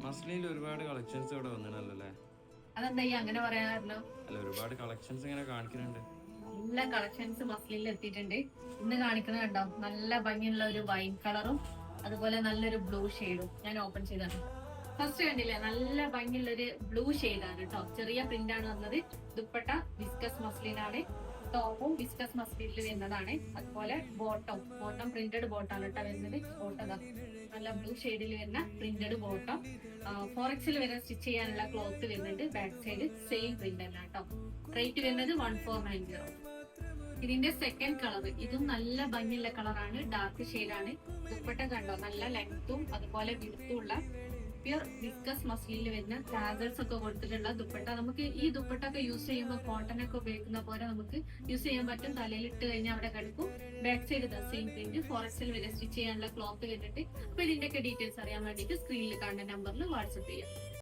മസ്ലിനിൽ ഒരുപാട് കളക്ഷൻസ് ഇവിടെ വന്നിട്ടല്ലോ അല്ലേ? അതെന്താ ഈ അങ്ങനെ പറയാറുണ്ടോ? അല്ല, ഒരുപാട് കളക്ഷൻസ് ഇങ്ങനെ കാണിക്കുന്നുണ്ട്. നല്ല കളക്ഷൻസ് മസ്ലിനിൽ എത്തിയിട്ടുണ്ട്. ഇന്ന് കാണിക്കുന്നത് കണ്ടോ, നല്ല ഭംഗിയുള്ള ഒരു വൈൻ കളറും അതുപോലെ നല്ലൊരു ബ്ലൂ ഷെയ്ഡും. ഞാൻ ഓപ്പൺ ചെയ്താണ്. ഫസ്റ്റ് കണ്ടില്ലേ, നല്ല ഭംഗിയുള്ള ഒരു ബ്ലൂ ഷെയ്ഡാണ് കേട്ടോ. ചെറിയ പ്രിന്റ് ആണ് വന്നത്. ദുപ്പട്ട വിസ്കസ് മസ്ലിനാണ്. ടോപ്പും വിസ്കസ് മസ്ലിനിൽ വരുന്നതാണ്. അതുപോലെ ബോട്ടം പ്രിന്റഡ് ബോട്ടാണ് കേട്ടോ വരുന്നത്. ബോട്ടം നല്ല ബ്ലൂ ഷെയ്ഡിൽ വരുന്ന പ്രിന്റഡ് ബോട്ടം. ഫോറക്സിൽ വരുന്ന സ്റ്റിച്ച് ചെയ്യാനുള്ള ക്ലോത്ത് വരുന്നുണ്ട്. ബാക്ക് സൈഡ് സെയിം പ്രിന്റ് തന്നെ കേട്ടോ. റേറ്റ് വരുന്നത് 1490. ഇതിന്റെ സെക്കൻഡ് കളർ, ഇതും നല്ല ഭംഗിയുള്ള കളറാണ്. ഡാർക്ക് ഷെയ്ഡാണ്. ദുപ്പട്ട കണ്ടോ, നല്ല ലെങ്ത്തും അതുപോലെ വിടുത്തും ഉള്ള പ്യൂർ വിസ്കസ് മസ്ലിനിൽ വരുന്ന ടാസൽസ് ഒക്കെ കൊടുത്തിട്ടുള്ള ദുപ്പട്ട. നമുക്ക് ഈ ദുപ്പട്ട ഒക്കെ യൂസ് ചെയ്യുമ്പോൾ കോട്ടൺ ഒക്കെ ഉപയോഗിക്കുന്ന പോലെ നമുക്ക് യൂസ് ചെയ്യാൻ പറ്റും. തലയിൽ ഇട്ട് കഴിഞ്ഞാൽ അവിടെ കിടക്കും. Back side same print. ഫോറക്സിൽ വരെ സ്റ്റിച്ച് ചെയ്യാനുള്ള ക്ലോത്ത് വരുന്നുണ്ട്. അപ്പൊ ഇതിന്റെയൊക്കെ ഡീറ്റെയിൽസ് അറിയാൻ വേണ്ടിയിട്ട് സ്ക്രീനിൽ കാണുന്ന നമ്പറിൽ വാട്സ്ആപ്പ് ചെയ്യാം.